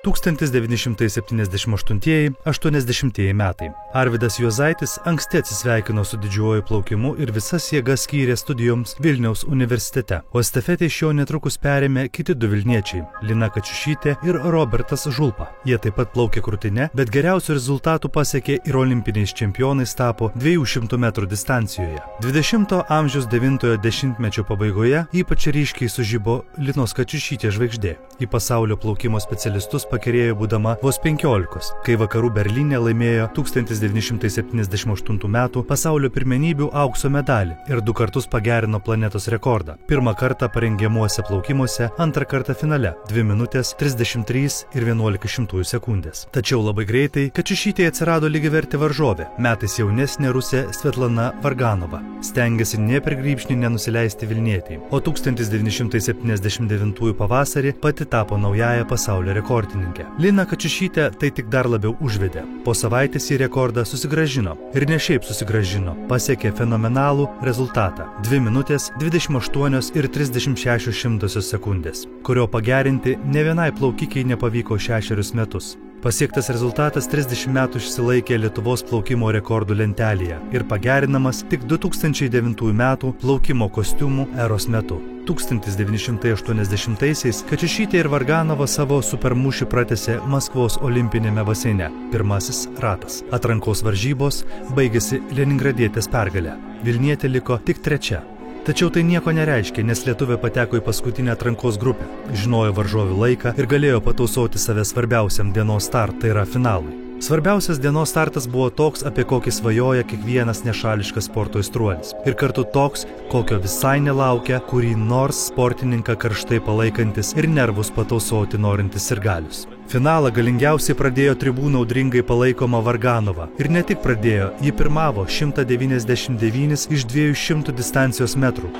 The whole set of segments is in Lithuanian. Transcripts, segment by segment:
1978–80 metai. Arvydas Juozaitis anksti atsisveikino su didžiuoju plaukimu ir visas jėgas skyrė studijoms Vilniaus universitete, o estafetę iš jo netrukus perėmė kiti du vilniečiai – Lina Kačiušytė ir Robertas Žulpa. Jie taip pat plaukė krūtine, bet geriausių rezultatų pasiekė ir olimpiniais čempionais tapo 200 metrų distancijoje. 20-ojo amžiaus 9-ojo dešimtmečio pabaigoje ypač ryškiai sužibo Linos Kačiušytės žvaigždė. Į pasaulio plaukimo specialistus pakerėjo būdama vos 15, kai vakarų Berlyne laimėjo 1978 metų pasaulio pirmenybių aukso medalį ir 2 kartus pagerino planetos rekordą. Pirmą kartą parengiamuose plaukimuose, antrą kartą finale – 2 minutės 33,11 sekundės. Tačiau labai greitai Kačiušytėje atsirado lygiavertė varžovė, metais jaunesnė rusė Svetlana Varganova. Stengėsi nė per grybšnį nenusileisti vilnietei, o 1979 pavasarį pati tapo naująją pasaulio rekordininkė. Lina Kačiušytė tai tik dar labiau užvedė. Po savaitės į rekordą susigrąžino. Ir ne šiaip susigrąžino, pasiekė fenomenalų rezultatą – 2 minutės 28,36 sekundės, kurio pagerinti ne vienai plaukikiai nepavyko 6 metus. Pasiektas rezultatas 30 metų išsilaikė Lietuvos plaukimo rekordų lentelėje ir pagerinamas tik 2009 metų plaukimo kostiumų eros metu. 1980-aisiais Kačiušytė ir Varganova savo supermūšį pratęsė Maskvos olimpinėme baseine. Pirmasis ratas. Atrankos varžybos baigėsi Leningradietės pergale. Vilnietė liko tik 3. Tačiau tai nieko nereiškia, nes lietuvė pateko į paskutinę atrankos grupę, žinojo varžovių laiką ir galėjo patausoti save svarbiausiam dienos startui, tai yra finalui. Svarbiausias dienos startas buvo toks, apie kokį svajoja kiekvienas nešališkas sporto aistruolis. Ir kartu toks, kokio visai nelaukia kurį nors sportininką karštai palaikantis ir nervus patausoti norintis sirgalius. Finalą galingiausiai pradėjo tribūnų audringai palaikoma Varganova. Ir ne tik pradėjo, ji pirmavo 199 iš 200 дистанcijos metrų.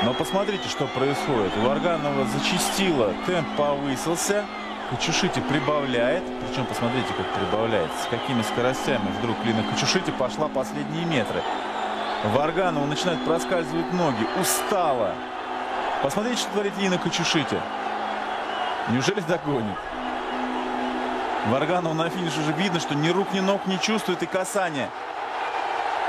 Но посмотрите, что происходит. Варганова зачастила, темп повысился. Качушите прибавляет. Причем посмотрите, как прибавляет. С какими скоростями вдруг Лина Качушите пошла последние метры. Варганова начинает проскальзывать ноги. Устала. Посмотрите, что творит Лина Качушите. Неужели догонит? Варганова на финише уже видно, что ни рук, ни ног не чувствует и касания.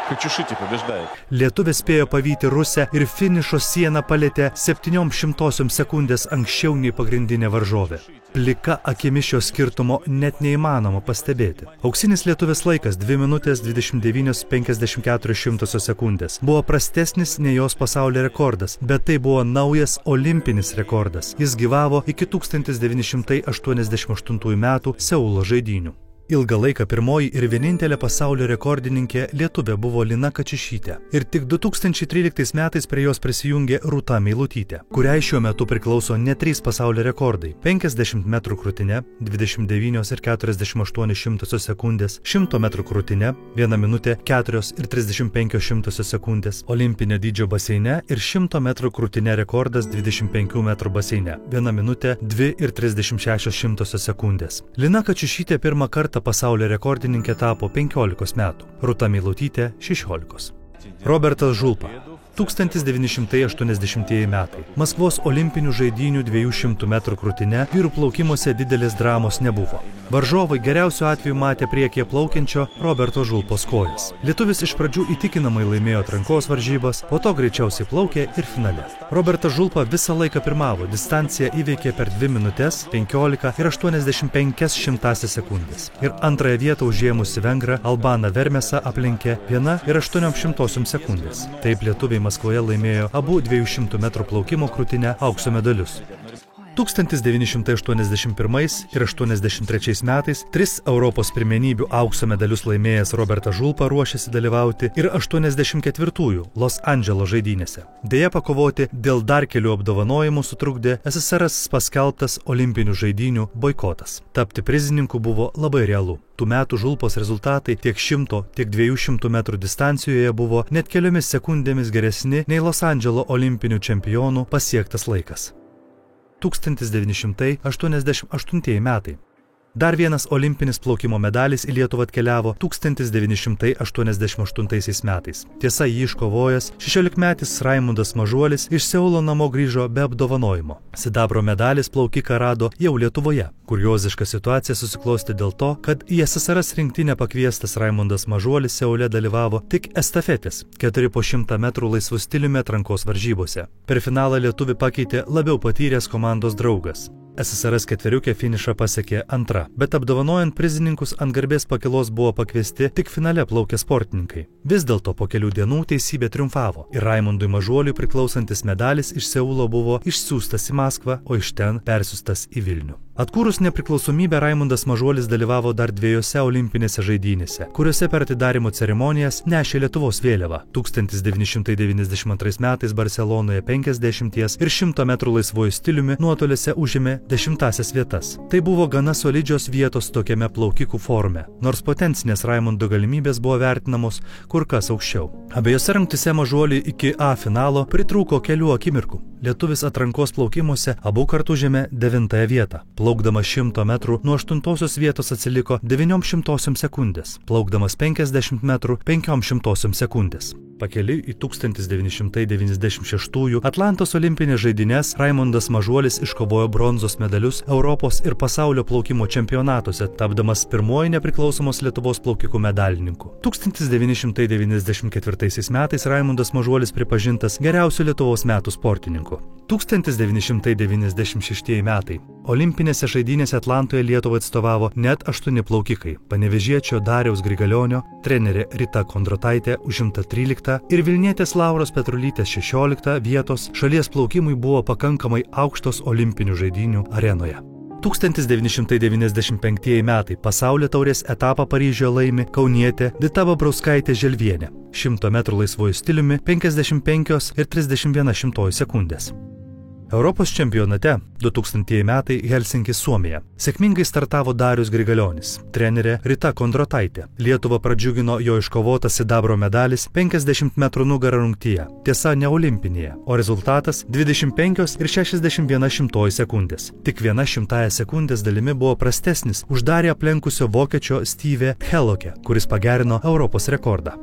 Kačiušytė побеждает. Lietuvė spėjo pavyti rusę ir finišo sieną palėtė 0,07 sekundės anksčiau nei pagrindinė varžovė. Plika akimi šio skirtumo net neįmanoma pastebėti. Auksinis lietuvės laikas 2 minutės 29,54 sekundės buvo prastesnis nei jos pasaulio rekordas, bet tai buvo naujas olimpinis rekordas. Jis gyvavo iki 1988 metų Seulo žaidynių. Ilgą laiką pirmoji ir vienintelė pasaulio rekordininkė lietuvė buvo Lina Kačiušytė. Ir tik 2013 metais prie jos prisijungė Rūta Meilutytė, kuriai šiuo metu priklauso ne 3 pasaulio rekordai – 50 metrų krūtine 29,48 sekundės, 100 metrų krūtine 1 minutė 4,35 sekundės, olimpinio dydžio baseine ir 100 metrų krūtine rekordas 25 metrų baseine 1 minutė 2,36 sekundės. Lina Kačiušytė pirmą kartą pasaulio rekordininkė tapo 15 metų, Rūta Meilutytė 16. Robertas Žulpa 1980 metai. Maskvos olimpinių žaidynių 200 metrų krūtine vyrų plaukimuose didelės dramos nebuvo. Varžovai geriausiu atveju matė priekyje plaukiančio Roberto Žulpos kojas. Lietuvis iš pradžių įtikinamai laimėjo atrankos varžybas, po to greičiausiai plaukė ir finale. Robertas Žulpa visą laiką pirmavo, distanciją įveikė per 2 minutės 15,85 sekundės. Ir antrąją vietą užėmusi vengrą Albaną Vermesą aplenkė 1,08 sekundės. Taip lietuviai Maskvoje laimėjo abu 200 metrų plaukimo krūtine aukso medalius. 1981 ir 1983 metais 3 Europos pirmenybių aukso medalius laimėjęs Robertas Žulpa ruošėsi dalyvauti ir 84-ųjų Los Andželo žaidynėse. Deja, pakovoti dėl dar kelių apdovanojimų sutrukdė SSRS paskelbtas olimpinių žaidynių boikotas. Tapti prizininku buvo labai realu. Tų metų Žulpos rezultatai tiek 100, tiek 200 metrų distancijoje buvo net keliomis sekundėmis geresni nei Los Andželo olimpinių čempionų pasiektas laikas. 1988 metai. Dar vienas olimpinis plaukimo medalis į Lietuvą atkeliavo 1988 metais. Tiesa, jį iškovojęs 16-metis Raimundas Mažuolis iš Seulo namo grįžo be apdovanojimo. Sidabro medalis plaukiką rado jau Lietuvoje. Kurioziška situacija susiklostė dėl to, kad į SSRS rinktinę pakviestas Raimundas Mažuolis Seule dalyvavo tik estafetės 4 po 100 metrų laisvų stiliumi atrankos varžybose. Per finalą lietuvį pakeitė labiau patyręs komandos draugas. SSRS ketveriukė finišą pasiekė antra, bet apdovanojant prizininkus ant garbės pakilos buvo pakviesti tik finale plaukę sportininkai. Vis dėlto po kelių dienų teisybė triumfavo ir Raimundui Mažuoliui priklausantis medalis iš Seulo buvo išsiųstas į Maskvą, o iš ten persiųstas į Vilnių. Atkūrus nepriklausomybę Raimundas Mažuolis dalyvavo dar 2 olimpinėse žaidynėse, kuriuose per atidarymo ceremonijas nešė Lietuvos vėliavą 1992 metais Barcelonoje 50 ir 100 metrų laisvuoju stiliumi nuotoliuose užėmė 10 vietas. Tai buvo gana solidžios vietos tokiame plaukikų forume, nors potencinės Raimundo galimybės buvo vertinamos kur kas aukščiau. Abiejose rungtyse Mažuoliui iki A finalo pritrūko kelių akimirkų. Lietuvis atrankos plaukimuose abu kartu užėmė 9 vietą. Plaukdamas 100 metrų nuo 8 vietos atsiliko 900 sekundės, plaukdamas 50 metrų 500 sekundės. Pakeliui į 1996 Atlantos olimpinės žaidynes Raimundas Mažuolis iškovojo bronzos medalius Europos ir pasaulio plaukimo čempionatuose, tapdamas pirmoji nepriklausomos Lietuvos plaukikų medalininku. 1994 metais Raimundas Mažuolis pripažintas geriausiu Lietuvos metų sportininku. 1996 metai. Olimpinėse žaidynėse Atlantoje Lietuvą atstovavo net 8 plaukikai. Panevėžiečio Dariaus Grigalionio, trenerė Rita Kondrotaitė užimta 13 ir Vilnietės Lauros Petrulytės 16 vietos šalies plaukimui buvo pakankamai aukštos olimpinių žaidynių arenoje. 1995 metai pasaulio taurės etapą Paryžiuje laimi kaunietė Dita Babrauskaitė Želvienė 100 metrų laisvuoju stiliumi 55 ir 31 sekundės. Europos čempionate 2000 metai Helsinkis, Suomija. Sėkmingai startavo Darius Grigalionis, trenerė Rita Kondrotaitė. Lietuvą pradžiugino jo iškovotas sidabro medalis 50 metrų nugarą rungtyje, tiesa ne olimpinėje, o rezultatas 25 ir 61 sekundės. Tik 100 sekundės dalimi buvo prastesnis už Darį aplenkusio vokiečio Steve Heloke, kuris pagerino Europos rekordą.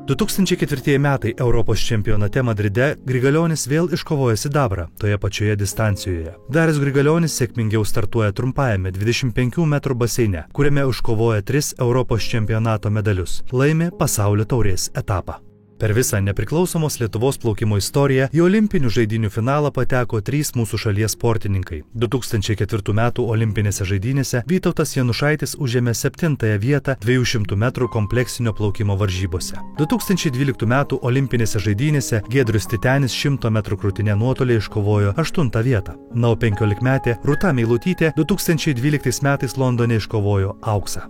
2004 metai Europos čempionate Madride Grigalionis vėl iškovojo sidabrą toje pačioje distancijoje. Darius Grigalionis sėkmingiau startuoja trumpajame 25 metrų baseine, kuriame iškovoja 3 Europos čempionato medalius. Laimi pasaulio taurės etapą. Per visą nepriklausomos Lietuvos plaukimo istoriją į olimpinių žaidynių finalą pateko 3 mūsų šalies sportininkai. 2004 metų olimpinėse žaidynėse Vytautas Janušaitis užėmė 7 vietą 200 metrų kompleksinio plaukimo varžybose. 2012 metų olimpinėse žaidynėse Giedrius Titenis 100 metrų krūtine nuotolį iškovojo 8 vietą. Na, o 15-metė Rūta Meilutytė 2012 metais Londone iškovojo auksą.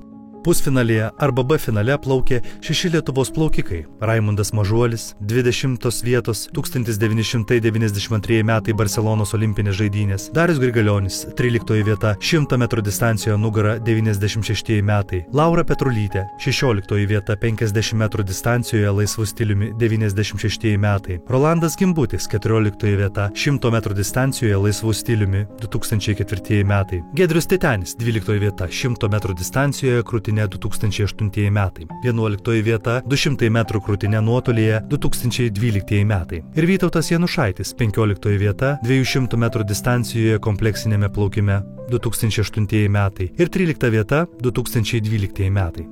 Pusfinalėje arba B finale plaukė 6 Lietuvos plaukikai. Raimundas Mažuolis 20 vietos 1992 metai Barcelonos olimpinės žaidynės. Darius Grigalionis 13 vieta 100 metrų distancijoje nugara 96 metai. Laura Petrulytė 16 vieta 50 metrų distancijoje laisvų stiliumi 96 metai. Rolandas Gimbutis 14 vieta 100 metrų distancijoje laisvų stiliumi 2004 metai. Giedrius Titenis 12 vieta 100 metrų distancijoje krūtinė 2008 metai. 11 vieta 200 metrų krūtinė nuotolyje 2012 metai. Ir Vytautas Janušaitis 15 vieta 200 metrų distancijoje kompleksinėme plaukime 2008 metai. Ir 13 vieta 2012 metai.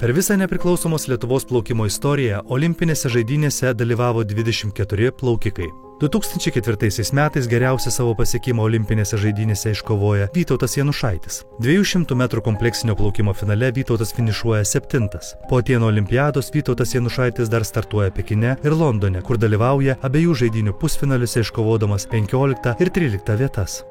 Per visą nepriklausomos Lietuvos plaukimo istoriją olimpinėse žaidynėse dalyvavo 24 plaukikai. 2004 metais geriausią savo pasiekimą olimpinėse žaidynėse iškovoja Vytautas Janušaitis. 200 metrų kompleksinio plaukimo finale Vytautas finišuoja 7. Po Atėnų olimpiados Vytautas Janušaitis dar startuoja Pekine ir Londone, kur dalyvauja abiejų žaidynių pusfinaliuose iškovodamas 15 ir 13 vietas.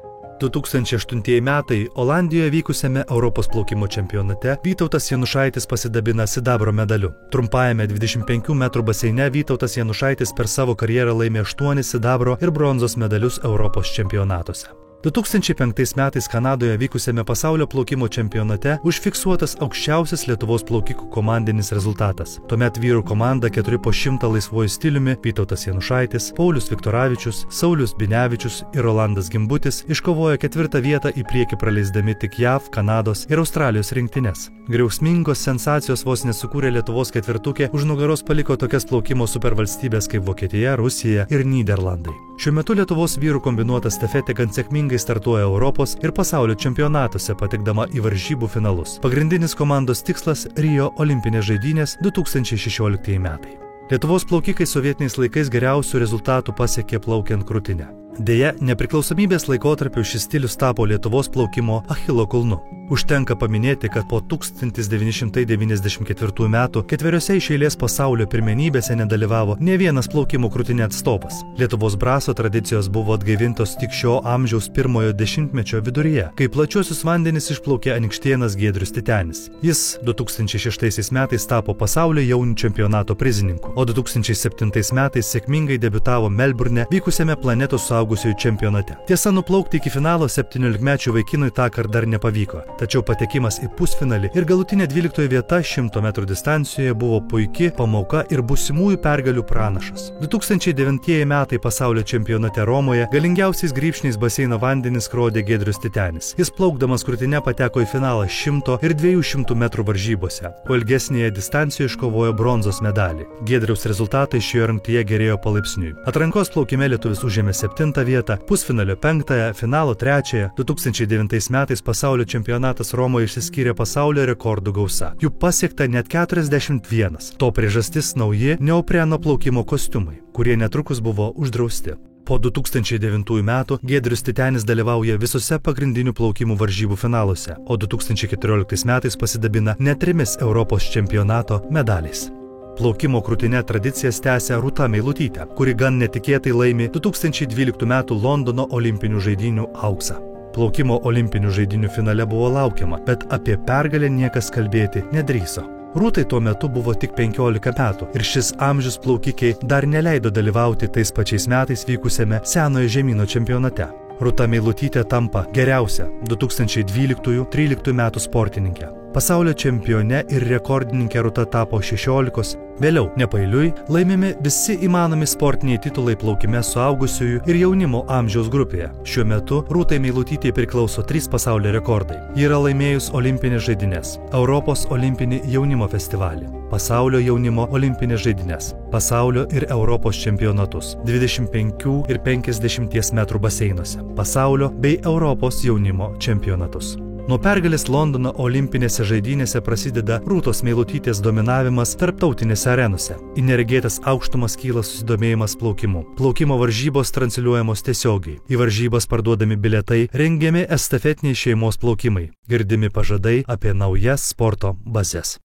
2008 metai Olandijoje vykusiame Europos plaukimo čempionate Vytautas Janušaitis pasidabina sidabro medaliu. Trumpajame 25 metrų baseine Vytautas Janušaitis per savo karjerą laimė 8 sidabro ir bronzos medalius Europos čempionatuose. 2005 metais Kanadoje vykusiame pasaulio plaukimo čempionate užfiksuotas aukščiausias Lietuvos plaukikų komandinis rezultatas. Tuomet vyrų komanda 4 po 100 laisvuoju stiliumi Vytautas Janušaitis, Paulius Viktoravičius, Saulius Binevičius ir Rolandas Gimbutis iškovojo 4 vietą į priekį praleisdami tik JAV, Kanados ir Australijos rinktines. Griausmingos sensacijos vos nesukūrė Lietuvos ketvirtukė, už nugaros paliko tokias plaukimo supervalstybės kaip Vokietija, Rusija ir Nyderlandai. Šiuo metu Lietuvos vyrų kombinuota stafetė gan sėkmingai startuoja Europos ir pasaulio čempionatuose, patekdama į varžybų finalus. Pagrindinis komandos tikslas – Rio olimpinės žaidynės 2016 metai. Lietuvos plaukikai sovietiniais laikais geriausių rezultatų pasiekė plaukiant krūtinę. Deja, nepriklausomybės laikotarpiu šis stilius tapo Lietuvos plaukimo Achilo kulnu. Užtenka paminėti, kad po 1994 metų 4 iš eilės pasaulio pirmenybėse nedalyvavo nė vienas plaukimo krūtinė atstovas. Lietuvos braso tradicijos buvo atgaivintos tik šio amžiaus pirmojo dešimtmečio viduryje, kai plačiuosius vandenis išplaukė anykštėnas Giedrius Titenis. Jis 2006 metais tapo pasaulio jaunių čempionato prizininku, o 2007 metais sėkmingai debiutavo Melburne vykusiame planetos suaugusiųjų čempionate. Tiesa, nuplaukti iki finalo 17-mečių vaikinui tąkart dar nepavyko. Tačiau patekimas į pusfinalį ir galutinė 12 vieta 100 metrų distancijoje buvo puiki pamoka ir būsimųjų pergalių pranašas. 2009 metai pasaulio čempionate Romoje galingiausiais grybšniais baseino vandenis skrodė Giedrius Titenis. Jis plaukdamas krūtine pateko į finalą 100 ir 200 metrų varžybose, o ilgesnėje distancijoje iškovojo bronzos medalį. Giedriaus rezultatai šioje rungtyje gerėjo palaipsniui. Atrankos plaukime lietuvis užėmė 7 vietą, pusfinalio 5, finalo 3. 2009 metais pasaulio čempionatas Romoje išsiskyrė pasaulio rekordų gausa. Jų pasiekta net 41. To priežastis nauji neopreno plaukimo kostiumai, kurie netrukus buvo uždrausti. Po 2009 metų Giedrius Titenis dalyvauja visose pagrindinių plaukimų varžybų finaluose, o 2014 metais pasidabina net 3 Europos čempionato medaliais. Plaukimo krūtine tradicijas tęsia Rūta Meilutytė, kuri gan netikėtai laimi 2012 metų Londono olimpinių žaidynių auksą. Plaukimo olimpinių žaidynių finale buvo laukiama, bet apie pergalę niekas kalbėti nedrįso. Rūtai tuo metu buvo tik 15 metų ir šis amžius plaukikiai dar neleido dalyvauti tais pačiais metais vykusiame Senojo žemyno čempionate. Rūta Meilutytė tampa geriausia 2012-13 metų sportininkė. Pasaulio čempione ir rekordininkė Rūta tapo 16, vėliau nepailiui laimimi visi įmanomi sportiniai titulai plaukime suaugusiųjų ir jaunimo amžiaus grupėje. Šiuo metu Rūtai Meilutytei priklauso 3 pasaulio rekordai. Ji yra laimėjus olimpinės žaidynės, Europos olimpinį jaunimo festivalį, pasaulio jaunimo olimpinės žaidynės, pasaulio ir Europos čempionatus 25 ir 50 metrų baseinuose, pasaulio bei Europos jaunimo čempionatus. Nuo pergalės Londono olimpinėse žaidynėse prasideda Rūtos Meilutytės dominavimas tarptautinėse arenose. Į neregėtas aukštumas kyla susidomėjimas plaukimu. Plaukimo varžybos transliuojamos tiesiogiai. Į varžybas parduodami bilietai, rengiami estafetiniai šeimos plaukimai. Girdimi pažadai apie naujas sporto bazes.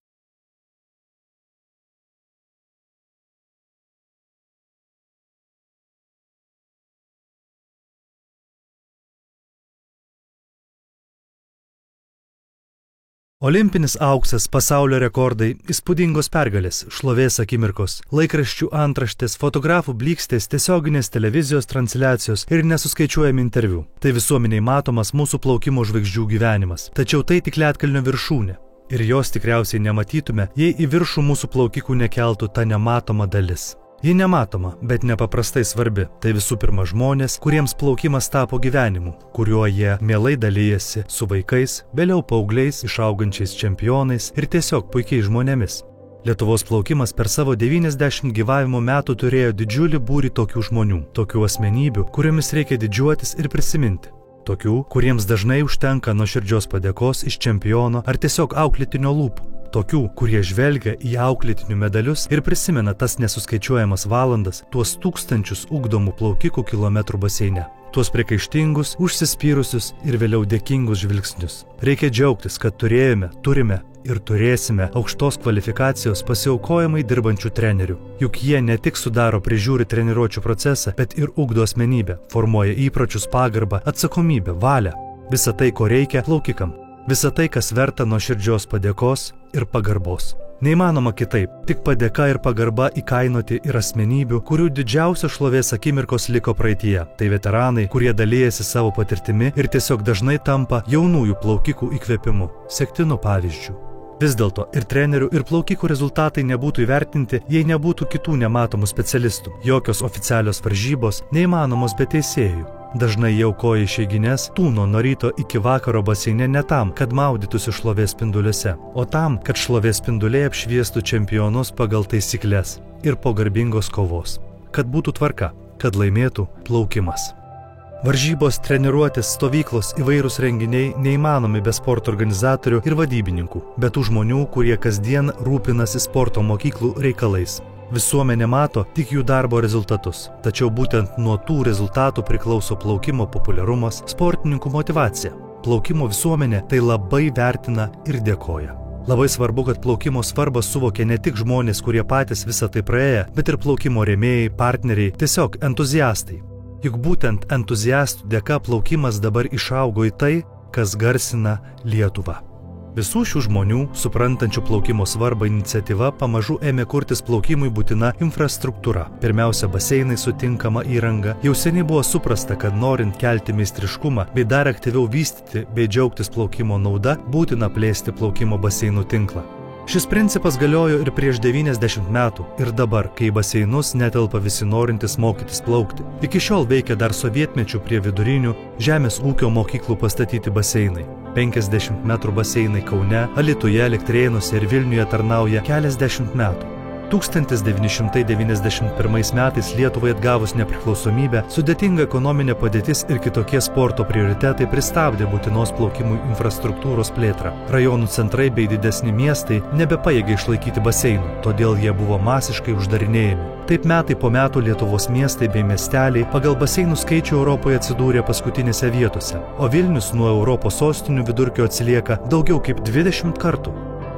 Olimpinis auksas, pasaulio rekordai, įspūdingos pergalės, šlovės akimirkos, laikraščių antraštės, fotografų blykstės, tiesioginės televizijos transliacijos ir nesuskaičiuojami interviu. Tai visuomeniai matomas mūsų plaukimo žvaigždžių gyvenimas. Tačiau tai tik ledkalnio viršūnė. Ir jos tikriausiai nematytume, jei į viršų mūsų plaukikų nekeltų ta nematoma dalis. Ji nematoma, bet nepaprastai svarbi. Tai visų pirma žmonės, kuriems plaukimas tapo gyvenimu, kuriuo jie mielai dalyjasi su vaikais, vėliau paaugliais, išaugančiais čempionais ir tiesiog puikiais žmonėmis. Lietuvos plaukimas per savo 90 gyvavimo metų turėjo didžiulį būrį tokių žmonių, tokių asmenybių, kuriomis reikia didžiuotis ir prisiminti. Tokių, kuriems dažnai užtenka nuoširdžios padėkos iš čempiono ar tiesiog auklėtinio lūpų. Tokių, kurie žvelgia į auklėtinių medalius ir prisimena tas nesuskaičiuojamas valandas, tuos tūkstančius ugdomų plaukikų kilometrų baseine. Tuos priekaištingus, užsispyrusius ir vėliau dėkingus žvilgsnius. Reikia džiaugtis, kad turėjome, turime ir turėsime aukštos kvalifikacijos pasiaukojamai dirbančių trenerių. Juk jie ne tik sudaro prižiūri treniruočių procesą, bet ir ugdo asmenybę, formuoja įpročius, pagarbą, atsakomybę, valią. Visa tai, ko reikia plaukikam. Visa tai, kas verta nuoširdžios padėkos ir pagarbos. Neįmanoma kitaip, tik padėka ir pagarba įkainoti ir asmenybių, kurių didžiausios šlovės akimirkos liko praeityje. Tai veteranai, kurie dalijasi savo patirtimi ir tiesiog dažnai tampa jaunųjų plaukikų įkvėpimu, sektinu pavyzdžių. Vis dėlto ir trenerių, ir plaukikų rezultatai nebūtų įvertinti, jei nebūtų kitų nematomų specialistų. Jokios oficialios varžybos neįmanomos be teisėjų. Dažnai jie aukoja išeigines, tūno nuo ryto iki vakaro baseine ne tam, kad maudytųsi šlovės spinduliuose, o tam, kad šlovės spinduliai apšviestų čempionus pagal taisykles ir po garbingos kovos. Kad būtų tvarka, kad laimėtų plaukimas. Varžybos, treniruotės, stovyklos, įvairūs renginiai neįmanomi be sporto organizatorių ir vadybininkų, be tų žmonių, kurie kasdien rūpinasi sporto mokyklų reikalais. Visuomenė mato tik jų darbo rezultatus, tačiau būtent nuo tų rezultatų priklauso plaukimo populiarumas, sportininkų motyvacija. Plaukimo visuomenė tai labai vertina ir dėkoja. Labai svarbu, kad plaukimo svarbą suvokia ne tik žmonės, kurie patys visą tai praėję, bet ir plaukimo rėmėjai, partneriai, tiesiog entuziastai. Juk būtent entuziastų dėka plaukimas dabar išaugo į tai, kas garsina Lietuvą. Visų šių žmonių, suprantančių plaukimo svarbą iniciatyva, pamažu ėmė kurtis plaukimui būtina infrastruktūra. Pirmiausia, baseinai su tinkama įranga. Jau seniai buvo suprasta, kad norint kelti meistriškumą bei dar aktyviau vystyti bei džiaugtis plaukimo nauda, būtina plėsti plaukimo baseinų tinklą. Šis principas galiojo ir prieš 90 metų ir dabar, kai į baseinus netelpa visi norintys mokytis plaukti. Iki šiol veikia dar sovietmečių prie vidurinių žemės ūkio mokyklų pastatyti baseinai. 50 metrų baseinai Kaune, Alytuje, Elektrėnuose ir Vilniuje tarnauja keliasdešimt metų. 1991 metais Lietuvai atgavus nepriklausomybę, sudėtinga ekonominė padėtis ir kitokie sporto prioritetai pristabdė būtinos plaukimui infrastruktūros plėtrą. Rajonų centrai bei didesni miestai nebepajėgė išlaikyti baseinų, todėl jie buvo masiškai uždarinėjami. Taip metai po metų Lietuvos miestai bei miesteliai pagal baseinų skaičių Europoje atsidūrė paskutinėse vietose, o Vilnius nuo Europos sostinių vidurkio atsilieka daugiau kaip 20 kartų.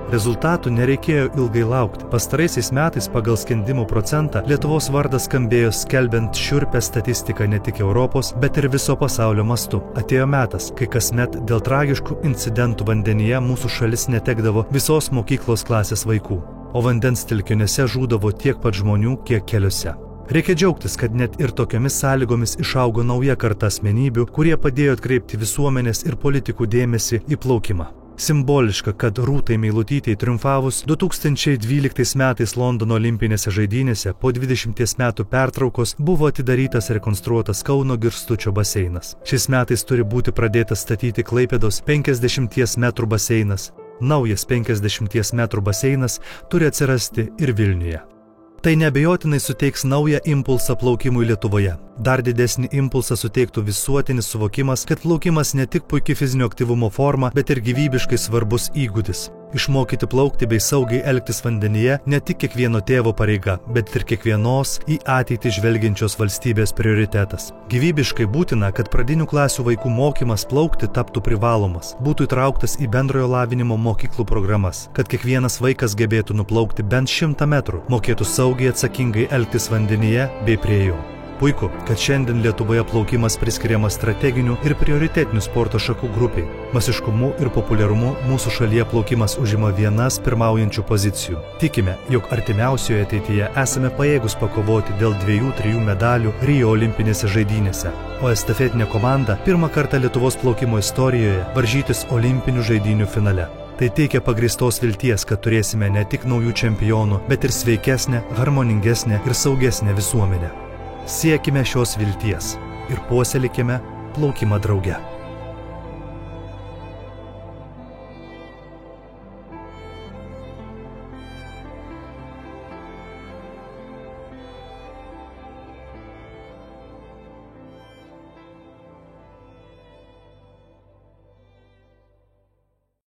Rezultatų nereikėjo ilgai laukti. Pastaraisiais metais pagal skendimų procentą Lietuvos vardas skambėjo skelbiant šiurpią statistiką ne tik Europos, bet ir viso pasaulio mastu. Atėjo metas, kai kasmet dėl tragiškų incidentų vandenyje mūsų šalis netekdavo visos mokyklos klasės vaikų, o vandens telkiniuose žūdavo tiek pat žmonių, kiek keliuose. Reikia džiaugtis, kad net ir tokiomis sąlygomis išaugo nauja karta asmenybių, kurie padėjo atkreipti visuomenės ir politikų dėmesį į plaukimą. Simboliška, kad Rūtai Meilutytei triumfavus 2012 metais Londono olimpinėse žaidynėse po 20 metų pertraukos buvo atidarytas rekonstruotas Kauno Girstučio baseinas. Šiais metais turi būti pradėtas statyti Klaipėdos 50 metrų baseinas. Naujas 50 metrų baseinas turi atsirasti ir Vilniuje. Tai neabejotinai suteiks naują impulsą plaukimui Lietuvoje. Dar didesnį impulsą suteiktų visuotinis suvokimas, kad plaukimas ne tik puikia fizinio aktyvumo forma, bet ir gyvybiškai svarbus įgūdis. Išmokyti plaukti bei saugiai elgtis vandenyje ne tik kiekvieno tėvo pareiga, bet ir kiekvienos į ateitį žvelgiančios valstybės prioritetas. Gyvybiškai būtina, kad pradinių klasių vaikų mokymas plaukti taptų privalomas, būtų įtrauktas į bendrojo lavinimo mokyklų programas, kad kiekvienas vaikas gebėtų nuplaukti bent 100 metrų, mokėtų saugiai atsakingai elgtis vandenyje bei prie jo. Puiku, kad šiandien Lietuvoje plaukimas priskiriamas strateginių ir prioritetinių sporto šakų grupiai. Masiškumu ir populiarumu mūsų šalyje plaukimas užima vienas pirmaujančių pozicijų. Tikime, jog artimiausioje ateityje esame pajėgus pakovoti dėl 2-3 medalių Rio olimpinėse žaidynėse, o estafetinė komanda pirmą kartą Lietuvos plaukimo istorijoje varžytis olimpinių žaidynių finale. Tai teikia pagrįstos vilties, kad turėsime ne tik naujų čempionų, bet ir sveikesnę, harmoningesnę ir saugesnę visuomenę. Siekime šios vilties ir puoselėkime plaukimą drauge.